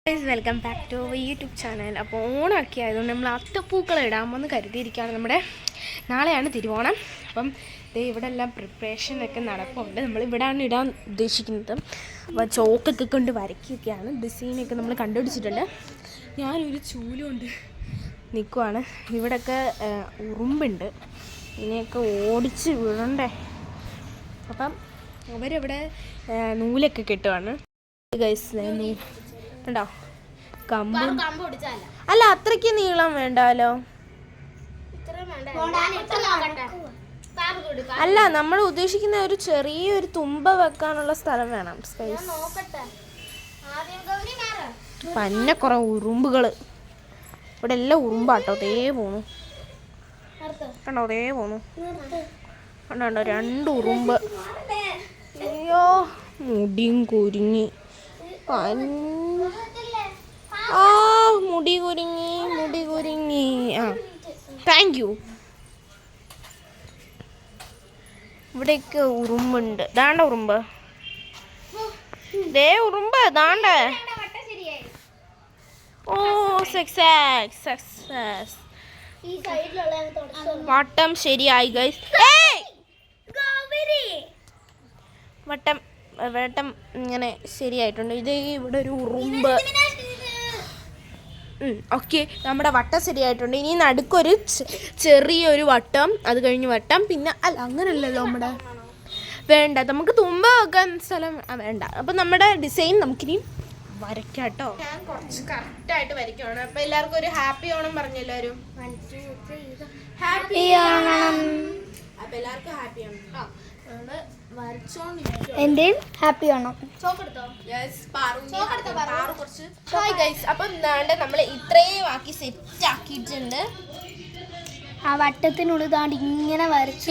Welcome back to YouTube channel. അപ്പോൾ ഓണമൊക്കെ ആയതുകൊണ്ട് നമ്മൾ അത്തപ്പൂക്കളം ഇടാമെന്ന് കരുതിയിരിക്കുകയാണ്. നമ്മുടെ നാളെയാണ് തിരുവോണം. അപ്പം ഇവിടെ എല്ലാം പ്രിപ്പറേഷനൊക്കെ നടക്കുന്നുണ്ട്. നമ്മളിവിടെയാണ് ഇടാൻ ഉദ്ദേശിക്കുന്നത്. അപ്പോൾ ചോക്കൊക്കെ കൊണ്ട് വരയ്ക്കുകയൊക്കെയാണ്. ഡിസൈനൊക്കെ നമ്മൾ കണ്ടുപിടിച്ചിട്ടുണ്ട്. ഞാനൊരു ചൂലുകൊണ്ട് നിൽക്കുവാണ്. ഇവിടെയൊക്കെ ഉറുമ്പുണ്ട്, ഇതിനെയൊക്കെ ഓടിച്ച് വിടണ്ടേ. അപ്പം അവരവിടെ നൂലൊക്കെ കെട്ടുവാണ്. ഉണ്ടോ കമ്പ്? അല്ല, അത്രയ്ക്ക് നീളം വേണ്ടാലോ. അല്ല, നമ്മൾ ഉദ്ദേശിക്കുന്ന ഒരു ചെറിയൊരു തുമ്പ വെക്കാനുള്ള സ്ഥലം വേണം. സ്പേസ്. പന്ന കുറെ ഉറുമ്പുകള് ഇവിടെ എല്ലാം ഉറുമ്പാട്ടോ. ദേ പോണു, കണ്ടോ? ദേ പോണു, കണ്ടോ? രണ്ട് ഉറുമ്പ്. അയ്യോ, മുടിയും കുരുങ്ങി. മുടി കുരുങ്ങി. Thank you. ഇവിടെയൊക്കെ ഉറുമ്പുണ്ട്. ദാണ്ട ഉറുമ്പ്, ദേ ഉറുമ്പ് ദാണ്ട. ഓ, സക്സസ്. വട്ടം ശരിയായി ഗൈസ്. വട്ടം ഇങ്ങനെ ശരിയായിട്ടുണ്ട്. ഇത് ഇവിടെ ഒരു ഉറുമ്പ്. ഓക്കെ, നമ്മുടെ വട്ടം ശരിയായിട്ടുണ്ട്. ഇനി നടുക്കൊരു ചെറിയൊരു വട്ടം, അത് കഴിഞ്ഞ് വട്ടം, പിന്നെ അല്ല അങ്ങനല്ലല്ലോ നമ്മുടെ വേണ്ട. നമുക്ക് തുമ്പ വെക്കാൻ സ്ഥലം വേണ്ട. അപ്പം നമ്മുടെ ഡിസൈൻ നമുക്കിനി വരയ്ക്കാം കേട്ടോ. ഞാൻ കുറച്ച് കറക്റ്റായിട്ട് വരയ്ക്കുവാണ്. അപ്പം എല്ലാവർക്കും ഒരു ഹാപ്പി ഓണം പറഞ്ഞു. എല്ലാവരും ഹാപ്പി ഓണം. അപ്പം എല്ലാവർക്കും ഹാപ്പി ഓണം കേട്ടോ. എന്റെയും ഹാപ്പി ഓണം. Hi guys. അപ്പം നമ്മൾ ഇത്രയും ആക്കി സെറ്റ് ആക്കിയിട്ടുണ്ട്. ആ വട്ടത്തിനുള്ളിൽ താണ്ട് ഇങ്ങനെ വരച്ച്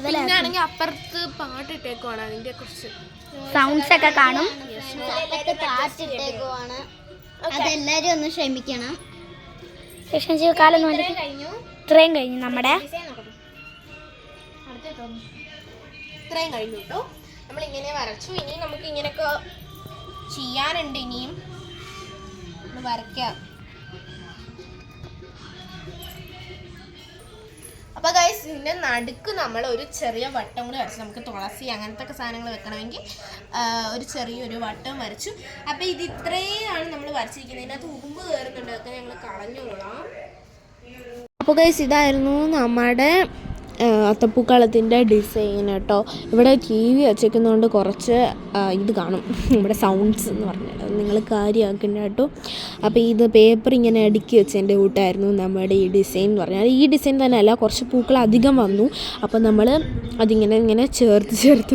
പിന്നാണെങ്കിൽ അപ്പുറത്ത് പാട്ടിട്ടേക്കുവാണ്. അതിന്റെ കുറച്ച് സൗണ്ട്സ് ഒക്കെ കാണും. അതെല്ലാരും ഒന്ന് ക്ഷമിക്കണം. കാലം ഇത്രയും കഴിഞ്ഞു. നമ്മുടെ ഇത്രയും കഴിഞ്ഞു കേട്ടോ. നമ്മളിങ്ങനെ വരച്ചു. ഇനി നമുക്ക് ഇങ്ങനെയൊക്കെ ചെയ്യാനുണ്ട്. ഇനിയും വരയ്ക്കാം. അപ്പോൾ ഗൈസ്, ഇതിൻ്റെ നടുക്ക് നമ്മൾ ഒരു ചെറിയ വട്ടം കൂടി വരച്ചു. നമുക്ക് തുളസി അങ്ങനത്തെ ഒക്കെ സാധനങ്ങൾ വെക്കണമെങ്കിൽ ഒരു ചെറിയൊരു വട്ടം വരച്ചു. അപ്പോൾ ഇത് ഇത്രയാണ് നമ്മൾ വരച്ചിരിക്കുന്നത്. ഇതിനകത്ത് ഉറുമ്പ് കയറുന്നുണ്ട്, അതൊക്കെ ഞങ്ങൾ കളഞ്ഞോളാം. അപ്പോൾ ഗൈസ്, ഇതായിരുന്നു നമ്മുടെ അത്തപ്പൂക്കളത്തിൻ്റെ ഡിസൈൻ കേട്ടോ. ഇവിടെ ടി വി വച്ചേക്കുന്നതുകൊണ്ട് കുറച്ച് ഇത് കാണും, ഇവിടെ സൗണ്ട്സ് എന്ന് പറഞ്ഞാൽ നിങ്ങൾ കാര്യമാക്കണ്ട കേട്ടോ. അപ്പോൾ ഇത് പേപ്പർ ഇങ്ങനെ അടുക്കി വെച്ചതിൻ്റെ കൂട്ടായിരുന്നു നമ്മുടെ ഈ ഡിസൈൻ എന്ന് പറഞ്ഞാൽ. ഈ ഡിസൈൻ തന്നെ അല്ല, കുറച്ച് പൂക്കൾ അധികം വന്നു. അപ്പോൾ നമ്മൾ ഇങ്ങനെ ചേർത്ത്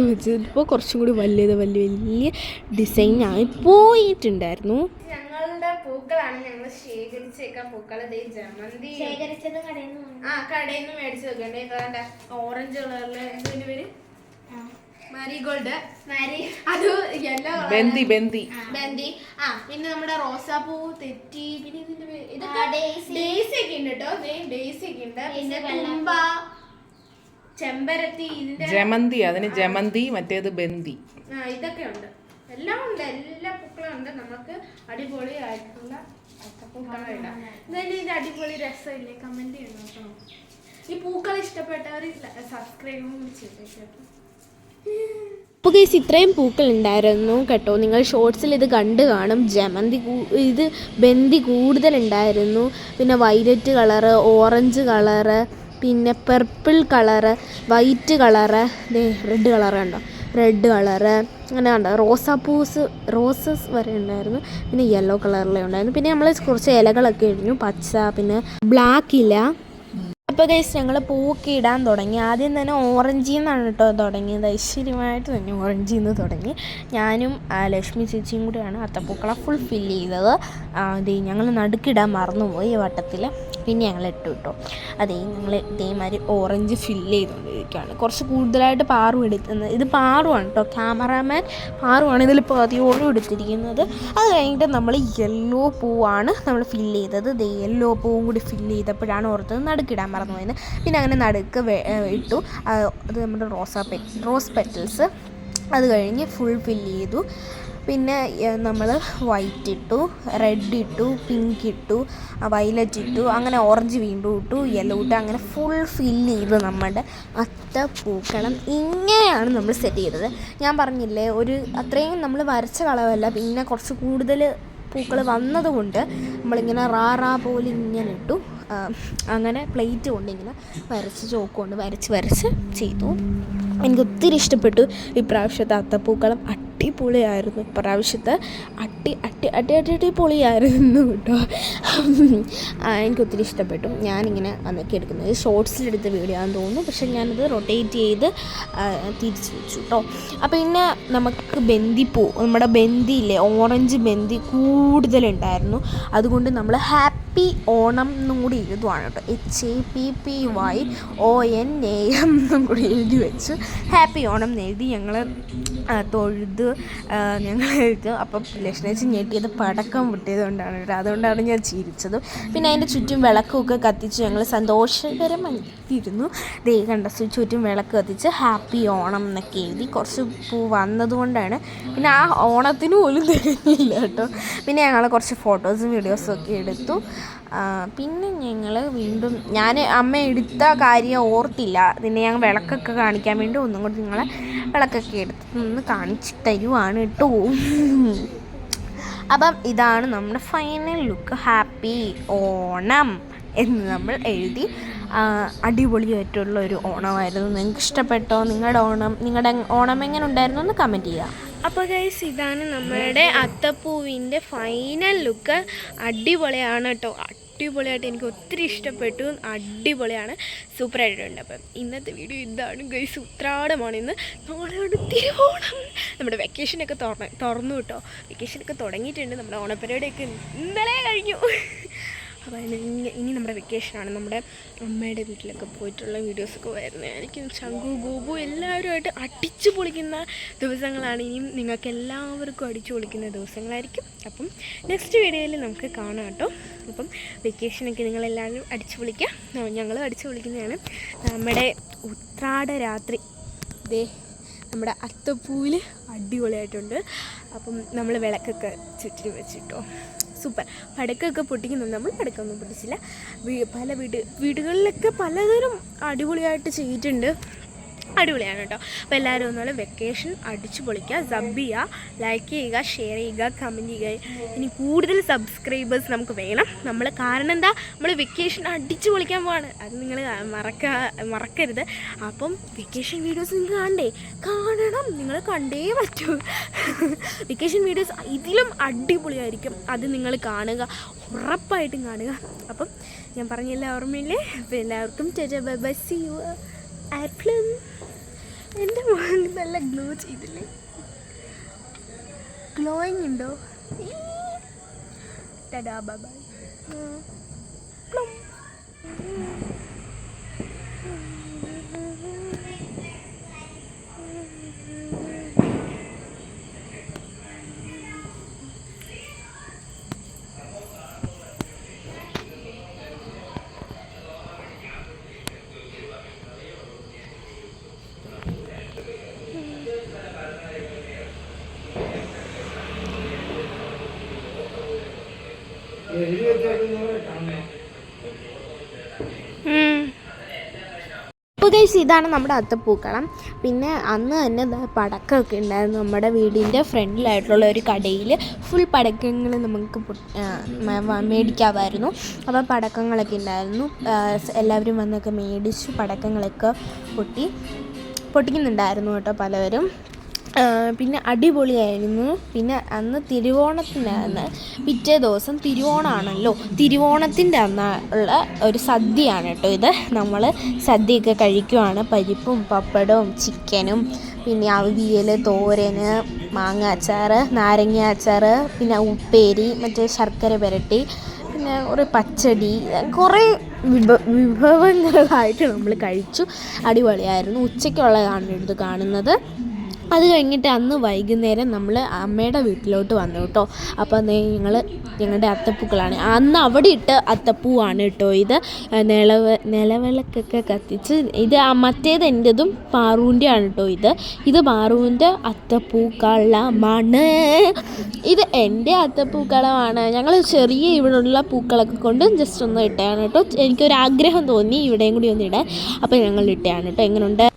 വെച്ചപ്പോൾ കുറച്ചും കൂടി വലിയ ഡിസൈനായി പോയിട്ടുണ്ടായിരുന്നു. ഞങ്ങളുടെ പൂക്കളാണ് ഞങ്ങൾ ശേഖരിച്ചേക്കാൻ. പൂക്കൾ ജമന്തി കടയിൽ നിന്ന് മേടിച്ച് വെക്കണ്ടേ. ഓറഞ്ച് കളറില് എന്തിന്റെ പേര്? മാരിഗോൾഡ്. അത് യെല്ലോ ബന്ദി. പിന്നെ നമ്മുടെ റോസാപ്പൂ തെറ്റി. പിന്നെ ഇതിന്റെ പേര് ഇതൊക്കെ ഡേയ്സി ഒക്കെ ഉണ്ട് കേട്ടോ. ഡേയ്സി ഒക്കെ ഉണ്ട്. പിന്നെ തുമ്പ, ചെമ്പരത്തി, ഇതിന്റെ ജമന്തി. അതിന് ജമന്തി, മറ്റേത് ബന്ദി. ഇതൊക്കെ ഉണ്ട്. എല്ലാം ഉണ്ട്, എല്ലാ പൂക്കളും ഉണ്ട്. നമുക്ക് അടിപൊളി ആയിട്ടുള്ള പൂക്കളം ഇടാം. എന്തായാലും ഇത് അടിപൊളി രസമില്ലേ? കമന്റ് ചെയ്യണം കേട്ടോ. ഈ പൂക്കൾ ഇഷ്ടപ്പെട്ടവർ സബ്സ്ക്രൈബും ചെയ്തേട്ടോ. അപ്പോൾ ഗൈസ്, ഇത്രയും പൂക്കൾ ഉണ്ടായിരുന്നു കേട്ടോ. നിങ്ങൾ ഷോർട്സിൽ ഇത് കണ്ടു കാണും. ജമന്തി ഇത് ബന്ദി കൂടുതലുണ്ടായിരുന്നു. പിന്നെ വയലറ്റ് കളറ്, ഓറഞ്ച് കളറ്, പിന്നെ purple colour, white colour, red colour കണ്ടോ, റെഡ് കളറ്, അങ്ങനെ കണ്ടോ. റോസസ് വരെ ഉണ്ടായിരുന്നു. പിന്നെ യെല്ലോ കളറിലെ ഉണ്ടായിരുന്നു. പിന്നെ നമ്മൾ കുറച്ച് ഇലകളൊക്കെ ഇടിഞ്ഞു, പച്ച, പിന്നെ ബ്ലാക്ക് ഇല. അപ്പോൾ ഗൈസ്, ഞങ്ങൾ പൂവൊക്കെ ഇടാൻ തുടങ്ങി. ആദ്യം തന്നെ ഓറഞ്ചിൽ നിന്നാണ് കേട്ടോ തുടങ്ങിയത്. ഐശ്വര്യമായിട്ട് തന്നെ ഓറഞ്ചിൽ നിന്ന് തുടങ്ങി. ഞാനും ലക്ഷ്മി ചേച്ചിയും കൂടിയാണ് അത്തപ്പൂക്കളം ഫുൾ ഫില്ല് ചെയ്തത്. ഞങ്ങൾ നടുക്കിടാൻ മറന്നുപോയി ഈ വട്ടത്തിൽ. പിന്നെ ഞങ്ങൾ ഇട്ടു കേട്ടോ. ഞങ്ങൾ ഇതേമാതിരി ഓറഞ്ച് ഫില്ല് ചെയ്തുകൊണ്ടിരിക്കുകയാണ്. കുറച്ച് കൂടുതലായിട്ട് പാറും എടുക്കുന്നത്. ഇത് പാറുമാണ് കേട്ടോ, ക്യാമറാമാൻ പാറുമാണ് ഇതിൽ പതിയോളം എടുത്തിരിക്കുന്നത്. അത് കഴിഞ്ഞിട്ട് നമ്മൾ യെല്ലോ പൂവാണ് നമ്മൾ ഫില്ല് ചെയ്തത്. യെല്ലോ പൂവും കൂടി ഫില്ല് ചെയ്തപ്പോഴാണ് ഓർത്തത് നടുക്കിടാൻ മറന്നുപോയത്. പിന്നെ അങ്ങനെ നടുക്ക് ഇട്ടു. അത് നമ്മുടെ റോസ് പെറ്റൽസ്. അത് കഴിഞ്ഞ് ഫുൾ ഫില്ല് ചെയ്തു. പിന്നെ നമ്മൾ വൈറ്റ് ഇട്ടു, റെഡ് ഇട്ടു, പിങ്ക് ഇട്ടു, വയലറ്റ് ഇട്ടു, അങ്ങനെ ഓറഞ്ച് വീണ്ടും ഇട്ടു, യെല്ലോ ഇട്ടു, അങ്ങനെ ഫുൾ ഫില്ല് ചെയ്ത് നമ്മുടെ അത്തപ്പൂക്കളം ഇങ്ങനെയാണ് നമ്മൾ സെറ്റ് ചെയ്തത്. ഞാൻ പറഞ്ഞില്ലേ, അത്രയും നമ്മൾ വരച്ച കളവല്ല, പിന്നെ കുറച്ച് കൂടുതൽ പൂക്കൾ വന്നതുകൊണ്ട് നമ്മളിങ്ങനെ റാ പോലെ ഇങ്ങനെ ഇട്ടു. അങ്ങനെ പ്ലേറ്റ് കൊണ്ട് ഇങ്ങനെ വരച്ച് ചോക്ക് കൊണ്ട് വരച്ച് ചെയ്തു. എനിക്ക് ഒത്തിരി ഇഷ്ടപ്പെട്ടു ഇപ്രാവശ്യത്തെ അത്തപ്പൂക്കളം. അടിപൊളിയായിരുന്നു ഇപ്രാവശ്യത്തെ, അടിപൊളിയായിരുന്നു കേട്ടോ. എനിക്കൊത്തിരി ഇഷ്ടപ്പെട്ടു. ഞാനിങ്ങനെ അന്നൊക്കെ എടുക്കുന്നത് ഷോർട്സിലെടുത്ത വീഡിയോ ആണെന്ന് തോന്നുന്നു, പക്ഷേ ഞാനത് റൊട്ടേറ്റ് ചെയ്ത് തിരിച്ച് വെച്ചു കേട്ടോ. അപ്പോൾ പിന്നെ നമുക്ക് ബന്ദിപ്പൂ, നമ്മുടെ ബന്ദിയില്ലേ, ഓറഞ്ച് ബന്ദി കൂടുതലുണ്ടായിരുന്നു. അതുകൊണ്ട് നമ്മൾ ഹാപ്പി ഓണം എന്നും കൂടി എഴുതുവാണ് കേട്ടോ. HAPPYONAM എന്നും കൂടി എഴുതി വെച്ചു. ഹാപ്പി ഓണം എന്ന് എഴുതി ഞങ്ങൾ തൊഴുത് ഞങ്ങൾ എഴുതി. അപ്പം ലക്ഷ്മേച്ചി ഞെട്ടിയത് പടക്കം പൊട്ടിയതുകൊണ്ടാണ് കേട്ടോ. അതുകൊണ്ടാണ് ഞാൻ ചിരിച്ചത്. പിന്നെ അതിൻ്റെ ചുറ്റും വിളക്കൊക്കെ കത്തിച്ച് ഞങ്ങൾ സന്തോഷകരമായിരുന്നു. ദേ കണ്ട ചുറ്റും വിളക്ക് കത്തിച്ച് ഹാപ്പി ഓണം എന്നൊക്കെ എഴുതി. കുറച്ച് പൂ വന്നതുകൊണ്ടാണ്. പിന്നെ ആ ഓണത്തിന് പോലും തികഞ്ഞില്ല കേട്ടോ. പിന്നെ ഞങ്ങൾ കുറച്ച് ഫോട്ടോസും വീഡിയോസും ഒക്കെ എടുത്തു. പിന്നെ ഞങ്ങൾ വീണ്ടും ഞാൻ അമ്മ എടുത്ത കാര്യം ഓർത്തില്ല. പിന്നെ ഞങ്ങൾ വിളക്കൊക്കെ കാണിക്കാൻ വേണ്ടി ഒന്നും കൂടി നിങ്ങളെ വിളക്കൊക്കെ എടുത്ത് ഒന്ന് കാണിച്ച് തരുവാണ് കേട്ടോ. അപ്പം ഇതാണ് നമ്മുടെ ഫൈനൽ ലുക്ക്. ഹാപ്പി ഓണം എന്ന് നമ്മൾ എഴുതി. അടിപൊളിയായിട്ടുള്ള ഒരു ഓണമായിരുന്നു. നിങ്ങൾക്ക് ഇഷ്ടപ്പെട്ടോ? നിങ്ങളുടെ ഓണം എങ്ങനെ ഉണ്ടായിരുന്നു എന്ന് കമൻറ്റ് ചെയ്യുക. അപ്പോൾ ഗൈസ്, ഇതാണ് നമ്മുടെ അത്തപ്പൂവിൻ്റെ ഫൈനൽ ലുക്ക്. അടിപൊളിയാണ് കേട്ടോ. അടിപൊളിയായിട്ട് എനിക്ക് ഒത്തിരി ഇഷ്ടപ്പെട്ടു. അടിപൊളിയാണ്, സൂപ്പറായിട്ടുണ്ട്. അപ്പം ഇന്നത്തെ വീഡിയോ ഇതാണ് ഗൈസ്. ഉത്രാടമാണ് ഇന്ന്. നാളെയാണ് തിരുവോണം. നമ്മുടെ വെക്കേഷനൊക്കെ തുറന്നു കേട്ടോ. വെക്കേഷനൊക്കെ തുടങ്ങിയിട്ടുണ്ട്. നമ്മുടെ ഓണപ്പരിപാടിയൊക്കെ ഇന്നലെ കഴിഞ്ഞു. അപ്പോൾ ഇനി നമ്മുടെ വെക്കേഷനാണ്. നമ്മുടെ അമ്മയുടെ വീട്ടിലൊക്കെ പോയിട്ടുള്ള വീഡിയോസൊക്കെ വരുന്നതായിരിക്കും. ചങ്കു ഗോപു എല്ലാവരുമായിട്ട് അടിച്ചു പൊളിക്കുന്ന ദിവസങ്ങളാണ്. ഇനിയും നിങ്ങൾക്ക് എല്ലാവർക്കും അടിച്ചു പൊളിക്കുന്ന ദിവസങ്ങളായിരിക്കും. അപ്പം നെക്സ്റ്റ് വീഡിയോയിൽ നമുക്ക് കാണാം കേട്ടോ. അപ്പം വെക്കേഷനൊക്കെ നിങ്ങളെല്ലാവരും അടിച്ചു പൊളിക്കുക. ഞങ്ങളും അടിച്ചു പൊളിക്കുന്നതാണ്. നമ്മുടെ ഉത്രാട രാത്രി ദേ നമ്മുടെ അത്തപ്പൂവിൽ അടിപൊളിയായിട്ടുണ്ട്. അപ്പം നമ്മൾ വിളക്കൊക്കെ ചുറ്റിന് വെച്ചിട്ടോ. സൂപ്പർ. പടക്കമൊക്കെ പൊട്ടിക്കുന്നുണ്ട്. നമ്മൾ പടക്കമൊന്നും പൊട്ടിച്ചില്ല. പല വീടുകളിലൊക്കെ പലതരം അടിപൊളിയായിട്ട് ചെയ്തിട്ടുണ്ട്. അടിപൊളിയാണ് കേട്ടോ. അപ്പോൾ എല്ലാവരും ഒന്നുകൂടെ വെക്കേഷൻ അടിച്ചു പൊളിക്കുക. സബ് ചെയ്യുക, ലൈക്ക് ചെയ്യുക, ഷെയർ ചെയ്യുക, കമൻറ്റ് ചെയ്യുക. ഇനി കൂടുതൽ സബ്സ്ക്രൈബേഴ്സ് നമുക്ക് വേണം. കാരണം എന്താ, നമ്മൾ വെക്കേഷൻ അടിച്ചു പൊളിക്കാൻ പോവാണ്. അത് നിങ്ങൾ മറക്കരുത്. അപ്പം വെക്കേഷൻ വീഡിയോസ് നിങ്ങൾക്ക് കാണണം. നിങ്ങൾ കണ്ടേ പറ്റൂ. വെക്കേഷൻ വീഡിയോസ് ഇതിലും അടിപൊളിയായിരിക്കും. അത് നിങ്ങൾ കാണുക, ഉറപ്പായിട്ടും കാണുക. അപ്പം ഞാൻ പറഞ്ഞെല്ലാം ഓർമ്മയില്ലേ? അപ്പോൾ എല്ലാവർക്കും ബൈ, സീ യു. ആപ്ലം എൻ്റെ മോൻ നല്ല ഗ്ലോ ചെയ്തില്ലേ? ഗ്ലോയിങ് ഉണ്ടോ? Tata bye bye. അപ്പോൾ ഗൈസ്, ഇതാണ് നമ്മുടെ അത്തപ്പൂക്കളം. പിന്നെ അന്ന് തന്നെ പടക്കമൊക്കെ ഉണ്ടായിരുന്നു. നമ്മുടെ വീടിൻ്റെ ഫ്രണ്ടിലായിട്ടുള്ള ഒരു കടയിൽ ഫുൾ പടക്കങ്ങൾ നമുക്ക് മേടിക്കാമായിരുന്നു. അപ്പോൾ പടക്കങ്ങളൊക്കെ ഉണ്ടായിരുന്നു. എല്ലാവരും വന്നൊക്കെ മേടിച്ചു പടക്കങ്ങളൊക്കെ പൊട്ടിക്കുന്നുണ്ടായിരുന്നു കേട്ടോ പലവരും. പിന്നെ അടിപൊളിയായിരുന്നു. പിന്നെ അന്ന് തിരുവോണത്തിനാണ്, പിറ്റേ ദിവസം തിരുവോണമാണല്ലോ. തിരുവോണത്തിൻ്റെ അന്നുള്ള ഒരു സദ്യയാണ് കേട്ടോ ഇത്. നമ്മൾ സദ്യയൊക്കെ കഴിക്കുവാണ്. പരിപ്പും പപ്പടവും ചിക്കനും, പിന്നെ അവിയൽ, തോരന്, മാങ്ങ അച്ചാർ, നാരങ്ങ അച്ചാർ, പിന്നെ ഉപ്പേരി, മറ്റേ ശർക്കര പുരട്ടി, പിന്നെ ഒരു പച്ചടി, കുറേ വിഭവങ്ങളായിട്ട് നമ്മൾ കഴിച്ചു. അടിപൊളിയായിരുന്നു. ഉച്ചയ്ക്കുള്ളതാണ് ഇത് കാണുന്നത്. അത് കഴിഞ്ഞിട്ട് അന്ന് വൈകുന്നേരം നമ്മൾ അമ്മയുടെ വീട്ടിലോട്ട് വന്നു കേട്ടോ. അപ്പോൾ ഞങ്ങളുടെ അത്തപ്പൂക്കളാണ് അന്ന് അവിടെ ഇട്ട് അത്തപ്പൂവാണ് കേട്ടോ. ഇത് നിലവിളക്കൊക്കെ കത്തിച്ച് ഇത് മറ്റേത് എൻ്റെതും പാറുവിൻ്റെ ആണ് കേട്ടോ. ഇത് പാറുവിൻ്റെ അത്തപ്പൂക്കളമാണ്. ഇത് എൻ്റെ അത്തപ്പൂക്കളമാണ്. ഞങ്ങൾ ചെറിയ ഇവിടെയുള്ള പൂക്കളൊക്കെ കൊണ്ട് ജസ്റ്റ് ഒന്ന് ഇട്ടതാണ് കേട്ടോ. എനിക്കൊരാഗ്രഹം തോന്നി ഇവിടെയും കൂടി ഒന്ന് ഇടാൻ. അപ്പോൾ ഞങ്ങൾ ഇട്ടതാണ് കേട്ടോ. എങ്ങനെയുണ്ട്?